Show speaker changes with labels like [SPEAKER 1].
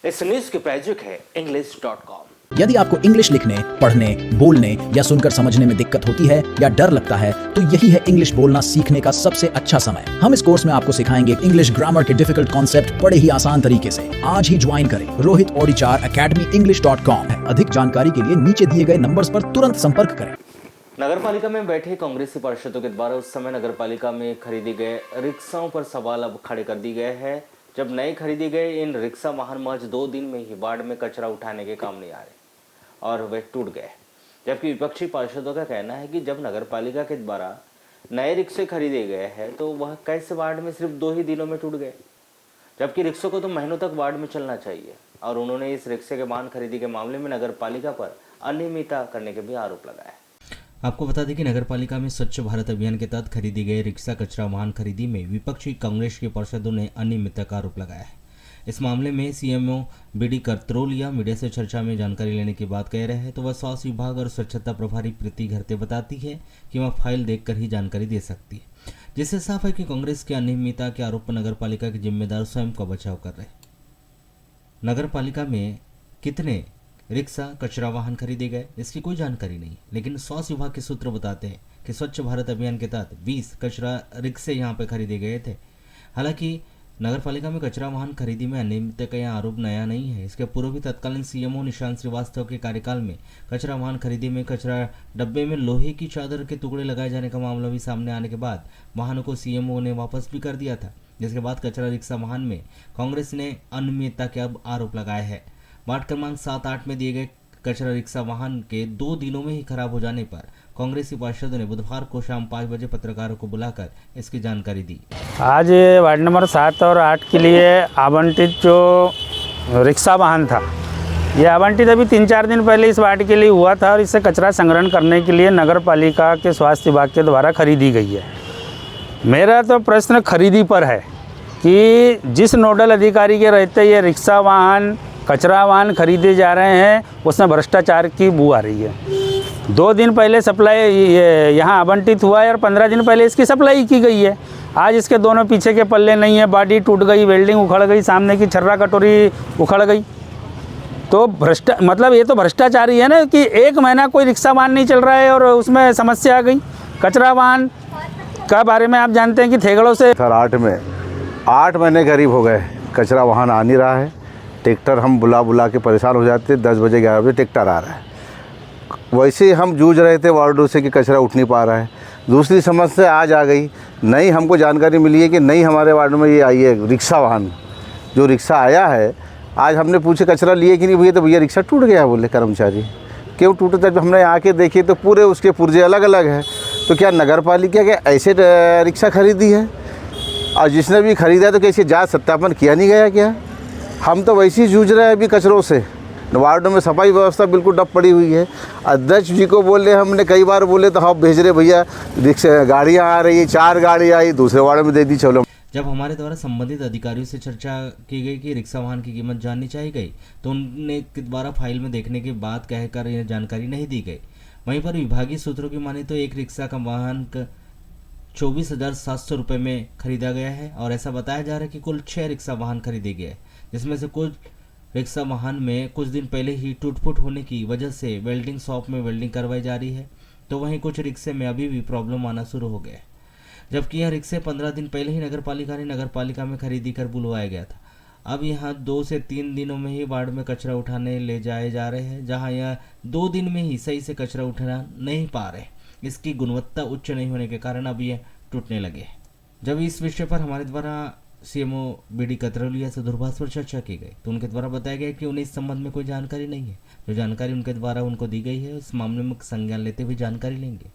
[SPEAKER 1] इस न्यूज की प्रायोजक है English.com।
[SPEAKER 2] यदि आपको इंग्लिश लिखने, पढ़ने, बोलने या सुनकर समझने में दिक्कत होती है या डर लगता है तो यही है इंग्लिश बोलना सीखने का सबसे अच्छा समय। हम इस कोर्स में आपको सिखाएंगे इंग्लिश ग्रामर के डिफिकल्ट कॉन्सेप्ट बड़े ही आसान तरीके से। आज ही ज्वाइन करें रोहित ओडिचार अकेडमी English.com। अधिक जानकारी के लिए नीचे दिए गए नंबर्स पर तुरंत संपर्क करें।
[SPEAKER 1] नगरपालिका में बैठे कांग्रेसी पार्षदों के द्वारा उस समय नगरपालिका में खरीदी गए रिक्शाओं पर सवाल अब खड़े कर दिए गए हैं, जब नए खरीदे गए इन रिक्शा वाहन महज 2 दिन में ही वार्ड में कचरा उठाने के काम नहीं आ रहे और वे टूट गए। जबकि विपक्षी पार्षदों का कहना है कि जब नगरपालिका के द्वारा नए रिक्शे खरीदे गए हैं तो वह कैसे वार्ड में सिर्फ 2 ही दिनों में टूट गए, जबकि रिक्शों को तो महीनों तक वार्ड में चलना चाहिए। और उन्होंने इस रिक्शे के वाहन खरीदी के मामले में नगरपालिका पर अनियमितता करने के भी आरोप लगाए।
[SPEAKER 3] आपको बता दें कि नगरपालिका में स्वच्छ भारत अभियान के तहत खरीदी गई रिक्शा कचरा वाहन खरीदी में विपक्षी कांग्रेस के पार्षदों ने अनियमितता का आरोप लगाया है। इस मामले में सीएमओ बीडी करत्रोलिया मीडिया से चर्चा में जानकारी लेने की बात कह रहे हैं तो वह स्वास्थ्य विभाग और स्वच्छता प्रभारी प्रीति घरते बताती है कि वह फाइल देखकर ही जानकारी दे सकती है, जिससे साफ है कि कांग्रेस के अनियमितता के आरोप पर नगरपालिका के जिम्मेदार स्वयं का बचाव कर रहे। नगरपालिका में कितने रिक्शा कचरा वाहन खरीदे गए इसकी कोई जानकारी नहीं, लेकिन स्वास्थ्य विभाग के सूत्र बताते हैं कि स्वच्छ भारत अभियान के तहत 20 कचरा रिक्शे यहां पर खरीदे गए थे। हालांकि नगरपालिका में कचरा वाहन खरीदी में अनियमितता का यह आरोप नया नहीं है। इसके पूर्व भी तत्कालीन सीएमओ निशांत श्रीवास्तव के कार्यकाल में कचरा वाहन खरीदी में कचरा डब्बे में लोहे की चादर के टुकड़े लगाए जाने का मामला भी सामने आने के बाद वाहनों को सीएमओ ने वापस भी कर दिया था, जिसके बाद कचरा रिक्शा वाहन में कांग्रेस ने अनियमितता के अब आरोप लगाए हैं। वार्ड क्रमांक 7-8 में दिए गए कचरा रिक्शा वाहन के 2 दिनों में ही खराब हो जाने पर कांग्रेसी पार्षदों ने बुधवार को शाम 5 बजे पत्रकारों को बुलाकर इसकी जानकारी दी।
[SPEAKER 4] आज वार्ड नंबर 7 और 8 के लिए आवंटित जो रिक्शा वाहन था, ये आवंटित अभी 3-4 दिन पहले इस वार्ड के लिए हुआ था और इसे कचरा संग्रहण करने के लिए नगर पालिका के स्वास्थ्य विभाग के द्वारा खरीदी गई है। मेरा तो प्रश्न खरीदी पर है कि जिस नोडल अधिकारी के रहते ये रिक्शा वाहन कचरा वाहन खरीदे जा रहे हैं उसमें भ्रष्टाचार की बू आ रही है। 2 दिन पहले सप्लाई यहाँ आवंटित हुआ है और 15 दिन पहले इसकी सप्लाई की गई है। आज इसके दोनों पीछे के पल्ले नहीं है, बॉडी टूट गई, वेल्डिंग उखड़ गई, सामने की छर्रा कटोरी उखड़ गई। तो मतलब ये तो भ्रष्टाचारी है ना कि 1 महीना कोई रिक्शा वाहन नहीं चल रहा है और उसमें समस्या आ गई। कचरा वाहन का बारे में आप जानते हैं कि थेगड़ों से
[SPEAKER 5] सर 8 महीने करीब हो गए कचरा वाहन आ नहीं रहा है। ट्रैक्टर हम बुला के परेशान हो जाते, 10 बजे 11 बजे ट्रैक्टर आ रहा है। वैसे ही हम जूझ रहे थे वार्डों से कि कचरा उठ नहीं पा रहा है। दूसरी समस्या आज आ गई, नई हमको जानकारी मिली है कि नई हमारे वार्ड में ये आई है रिक्शा वाहन। जो रिक्शा आया है, आज हमने पूछे कचरा लिए कि नहीं भैया, तो भैया रिक्शा टूट गया। बोले कर्मचारी क्यों टूटा? जब हमने आके देखे तो पूरे उसके पुर्जे अलग अलग है। तो क्या नगर पालिका के ऐसे रिक्शा खरीदी है? और जिसने भी खरीदा है तो कैसे जांच सत्यापन किया नहीं गया क्या? हम तो वैसे ही जूझ रहे हैं अभी कचरों से। वार्डों में सफाई व्यवस्था बिल्कुल डब पड़ी हुई है। अध्यक्ष जी को बोले, हमने कई बार बोले तो हम भेज रहे भैया रिक्शा गाड़ियाँ आ रही है, 4 गाड़ी आई, दूसरे वार्ड में दे दी चलो।
[SPEAKER 3] जब हमारे द्वारा संबंधित अधिकारियों से चर्चा की गई कि रिक्शा वाहन की कीमत जाननी चाहिए गई तो उनने द्वारा फाइल में देखने की बात कहकर यह जानकारी नहीं दी गई। वहीं पर विभागीय सूत्रों की माने तो एक रिक्शा का वाहन 24,700 रुपये में खरीदा गया है और ऐसा बताया जा रहा है कि कुल 6 रिक्शा वाहन खरीदे गए, जिसमें से कुछ रिक्शा वाहन में कुछ दिन पहले ही टूट-फूट होने की वजह से वेल्डिंग शॉप में वेल्डिंग करवाई जा रही है, तो वहीं कुछ रिक्शे में अभी भी प्रॉब्लम आना शुरू हो गया, जबकि यह रिक्शे 15 दिन पहले ही नगरपालिका में खरीदी कर बुलवाया गया था। अब यहाँ 2 से 3 दिनों में ही वार्ड में कचरा उठाने ले जाए जा रहे हैं, जहाँ यह 2 दिन में ही सही से कचरा उठाना नहीं पा रहे। इसकी गुणवत्ता उच्च नहीं होने के कारण अब यह टूटने लगे। जब इस विषय पर हमारे द्वारा सीएमओ बीडी करत्रोलिया से दूरभाष पर चर्चा की गई तो उनके द्वारा बताया गया कि उन्हें इस संबंध में कोई जानकारी नहीं है। जो जानकारी उनके द्वारा उनको दी गई है उस मामले में संज्ञान लेते हुए जानकारी लेंगे।